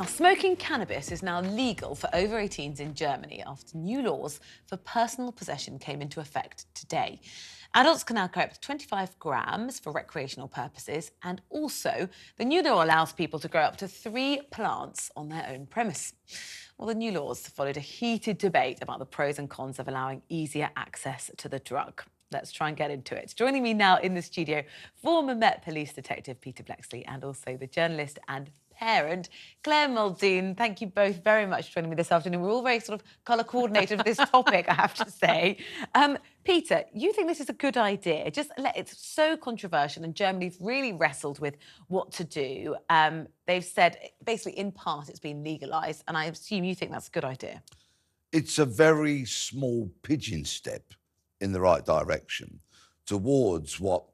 Now, smoking cannabis is now legal for over 18s in Germany after new laws for personal possession came into effect today. Adults can now carry up to 25 grams for recreational purposes, and also the new law allows people to grow up to 3 plants on their own premise. Well, the new laws followed a heated debate about the pros and cons of allowing easier access to the drug. Let's try and get into it. Joining me now in the studio, former Met Police Detective Peter Bleksley and also the journalist and parent, Clare Muldoon. Thank you both very much for joining me this afternoon. We're all very sort of colour coordinated for this topic, I have to say. Peter, you think this is a good idea? It's so controversial and Germany's really wrestled with what to do. They've said, basically, in part, it's been legalised, and I assume you think that's a good idea. It's a very small pigeon step in the right direction towards what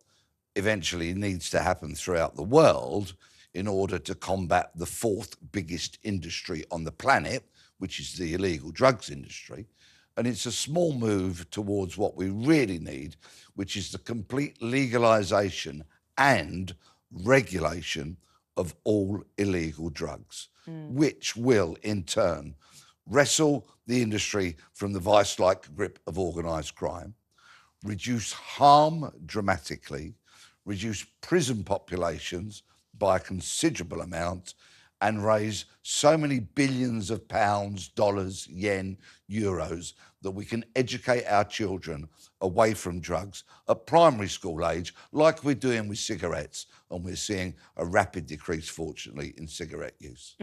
eventually needs to happen throughout the world in order to combat the fourth biggest industry on the planet, which is the illegal drugs industry. And it's a small move towards what we really need, which is the complete legalisation and regulation of all illegal drugs, which will in turn wrestle the industry from the vice-like grip of organised crime, reduce harm dramatically, reduce prison populations by a considerable amount, and raise so many billions of pounds, dollars, yen, euros that we can educate our children away from drugs at primary school age, like we're doing with cigarettes. And we're seeing a rapid decrease, fortunately, in cigarette use.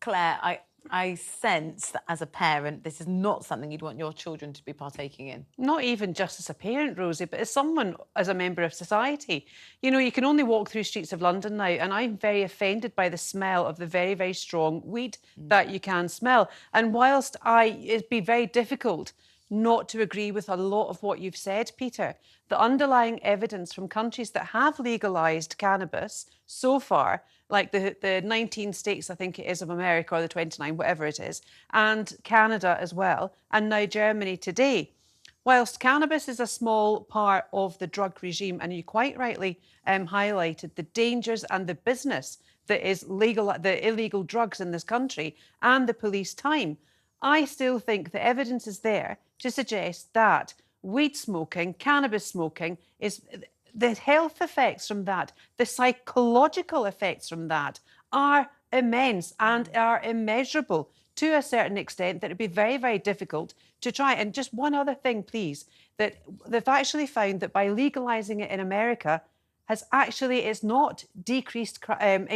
Claire, I sense that as a parent, this is not something you'd want your children to be partaking in. Not even just as a parent, Rosie, but as someone, as a member of society. You know, you can only walk through streets of London now, and I'm very offended by the smell of the very, very strong weed that you can smell. And whilst it'd be very difficult not to agree with a lot of what you've said, Peter, the underlying evidence from countries that have legalised cannabis so far, like the 19 states, I think it is, of America, or the 29, whatever it is, and Canada as well, and now Germany today. Whilst cannabis is a small part of the drug regime, and you quite rightly highlighted the dangers and the business that is the illegal drugs in this country and the police time, I still think the evidence is there to suggest that weed smoking, cannabis smoking, is the health effects from that, the psychological effects from that are immense and are immeasurable to a certain extent that it'd be very, very difficult to try. And just one other thing, please, that they've actually found that by legalising it in America it's not decreased crime,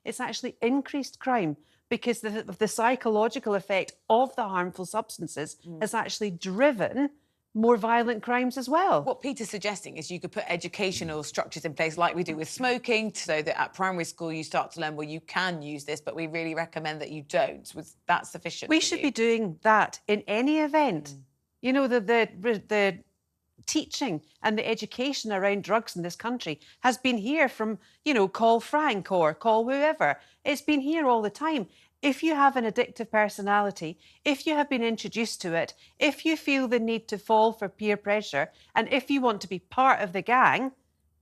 it's actually increased crime, because the psychological effect of the harmful substances has actually driven more violent crimes as well. What Peter's suggesting is you could put educational structures in place like we do with smoking, so that at primary school you start to learn, well, you can use this, but we really recommend that you don't. Was that sufficient? We should be doing that in any event. You know, the teaching and the education around drugs in this country has been here from, you know, call Frank or call whoever. It's been here all the time. If you have an addictive personality, if you have been introduced to it, if you feel the need to fall for peer pressure, and if you want to be part of the gang,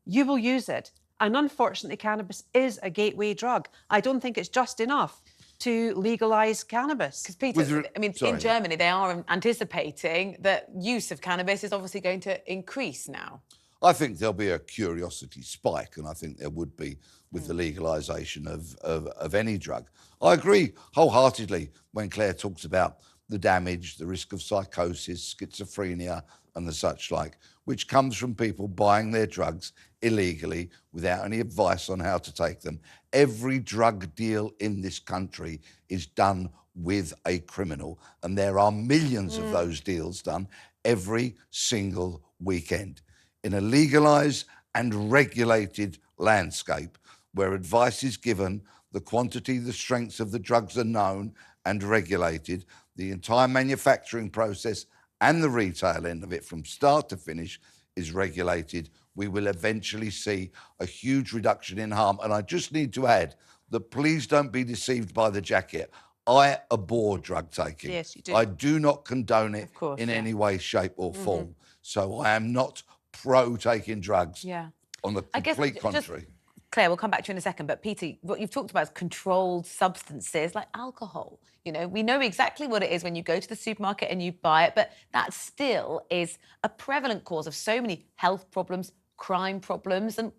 you will use it. And unfortunately, cannabis is a gateway drug. I don't think it's just enough to legalise cannabis. Because Peter, in Germany, they are anticipating that use of cannabis is obviously going to increase now. I think there'll be a curiosity spike, and I think there would be with the legalisation of any drug. I agree wholeheartedly when Claire talks about the damage, the risk of psychosis, schizophrenia and the such like, which comes from people buying their drugs illegally without any advice on how to take them. Every drug deal in this country is done with a criminal, and there are millions of those deals done every single weekend. In a legalised and regulated landscape where advice is given, the quantity, the strengths of the drugs are known and regulated, the entire manufacturing process and the retail end of it from start to finish is regulated, we will eventually see a huge reduction in harm. And I just need to add that please don't be deceived by the jacket. I abhor drug taking. Yes, you do. I do not condone it in any way, shape or form. So I am not pro taking drugs. Yeah. On the complete contrary. Claire, we'll come back to you in a second, but Peter, what you've talked about is controlled substances like alcohol. You know, we know exactly what it is when you go to the supermarket and you buy it, but that still is a prevalent cause of so many health problems, crime problems, and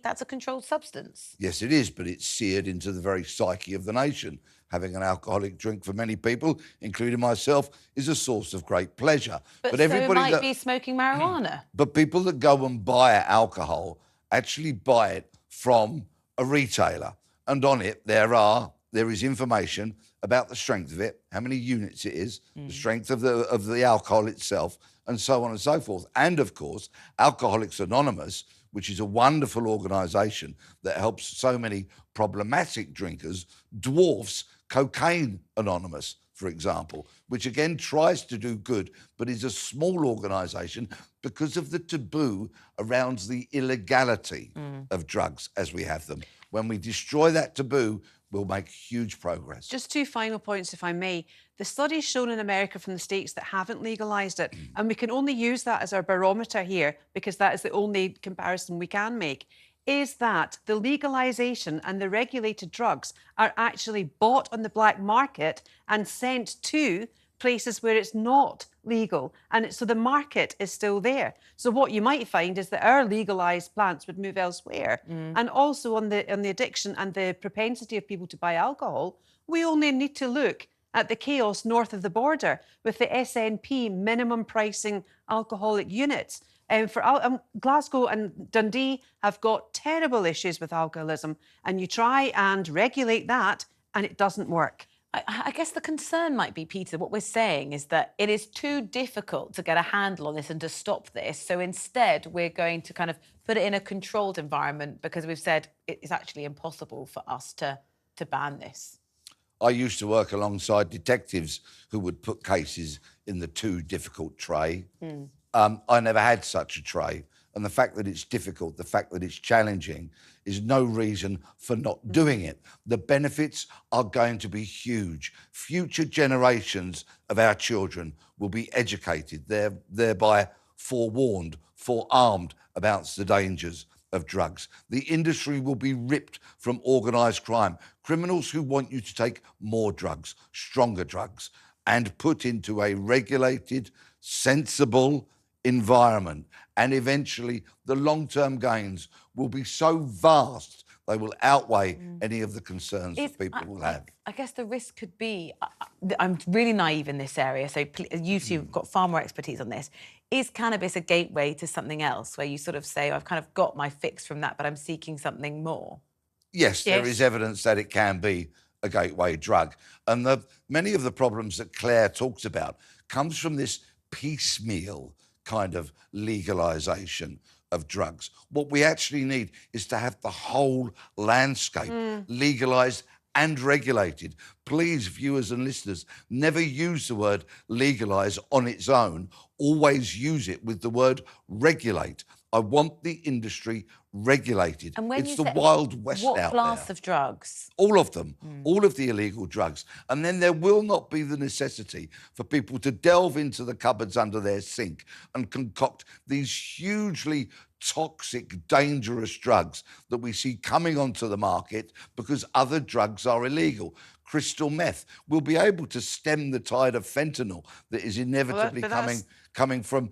that's a controlled substance. Yes, it is, but it's seared into the very psyche of the nation. Having an alcoholic drink for many people, including myself, is a source of great pleasure. But so might be smoking marijuana. But people that go and buy alcohol actually buy it from a retailer, and on it there is information about the strength of it, how many units it is, the strength of the alcohol itself, and so on and so forth. And of course, Alcoholics Anonymous, which is a wonderful organisation that helps so many problematic drinkers, dwarfs Cocaine Anonymous, for example, which again tries to do good, but is a small organisation because of the taboo around the illegality of drugs as we have them. When we destroy that taboo, we'll make huge progress. Just 2 final points, if I may. The studies shown in America from the states that haven't legalised it, and we can only use that as our barometer here because that is the only comparison we can make, is that the legalisation and the regulated drugs are actually bought on the black market and sent to places where it's not legal. And so the market is still there. So what you might find is that our legalised plants would move elsewhere. And also on the addiction and the propensity of people to buy alcohol, we only need to look at the chaos north of the border with the SNP minimum pricing alcoholic units. Glasgow and Dundee have got terrible issues with alcoholism, and you try and regulate that and it doesn't work. I guess the concern might be, Peter, what we're saying is that it is too difficult to get a handle on this and to stop this. So instead, we're going to kind of put it in a controlled environment because we've said it's actually impossible for us to ban this. I used to work alongside detectives who would put cases in the too difficult tray. I never had such a tray. And the fact that it's difficult, the fact that it's challenging is no reason for not doing it. The benefits are going to be huge. Future generations of our children will be educated, thereby forewarned, forearmed about the dangers of drugs. The industry will be ripped from organised crime. Criminals who want you to take more drugs, stronger drugs, and put into a regulated, sensible environment. And eventually the long-term gains will be so vast they will outweigh any of the concerns that people will have. I guess the risk could be, I'm really naive in this area, so you two have got far more expertise on this. Is cannabis a gateway to something else where you sort of say, I've kind of got my fix from that, but I'm seeking something more? Yes, there is evidence that it can be a gateway drug. And many of the problems that Claire talks about comes from this piecemeal kind of legalisation of drugs. What we actually need is to have the whole landscape legalised and regulated. Please, viewers and listeners, never use the word legalise on its own. Always use it with the word regulate. I want the industry regulated. And when it's the Wild West out there. What class of drugs? All of them, all of the illegal drugs. And then there will not be the necessity for people to delve into the cupboards under their sink and concoct these hugely toxic, dangerous drugs that we see coming onto the market because other drugs are illegal. Crystal meth. We'll be able to stem the tide of fentanyl that is inevitably coming from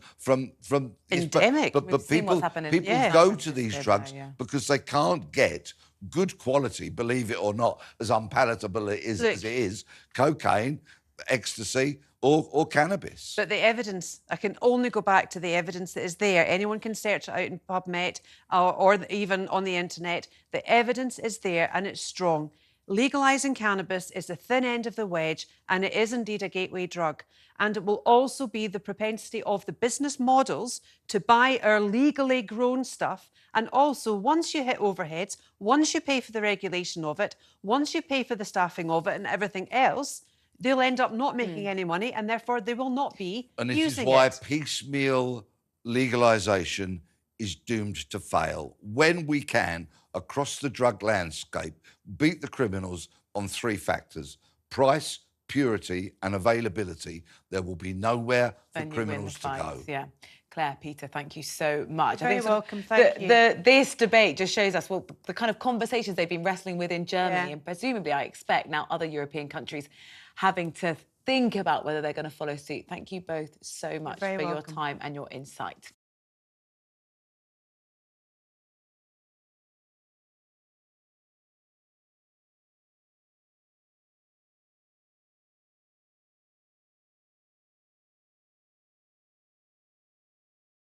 endemic. But people go to these drugs because they can't get good quality, believe it or not, as unpalatable as it is, cocaine, ecstasy, or cannabis. But the evidence, I can only go back to the evidence that is there. Anyone can search it out in PubMed or even on the internet. The evidence is there and it's strong. Legalising cannabis is the thin end of the wedge, and it is indeed a gateway drug. And it will also be the propensity of the business models to buy our legally grown stuff. And also, once you hit overheads, once you pay for the regulation of it, once you pay for the staffing of it and everything else, they'll end up not making any money, and therefore they will not be using it. And this is using why it. piecemeal legalisation is doomed to fail. When we can, across the drug landscape, beat the criminals on 3 factors: price, purity and availability, there will be nowhere for Then you win the criminals to fight. go. Yeah. Claire, Peter, thank you so much. You're very sort of welcome, thank you. This debate just shows us the kind of conversations they've been wrestling with in Germany, Yeah. and presumably, I expect now other European countries having to think about whether they're going to follow suit. Thank you both so much for very your welcome. time and your insight.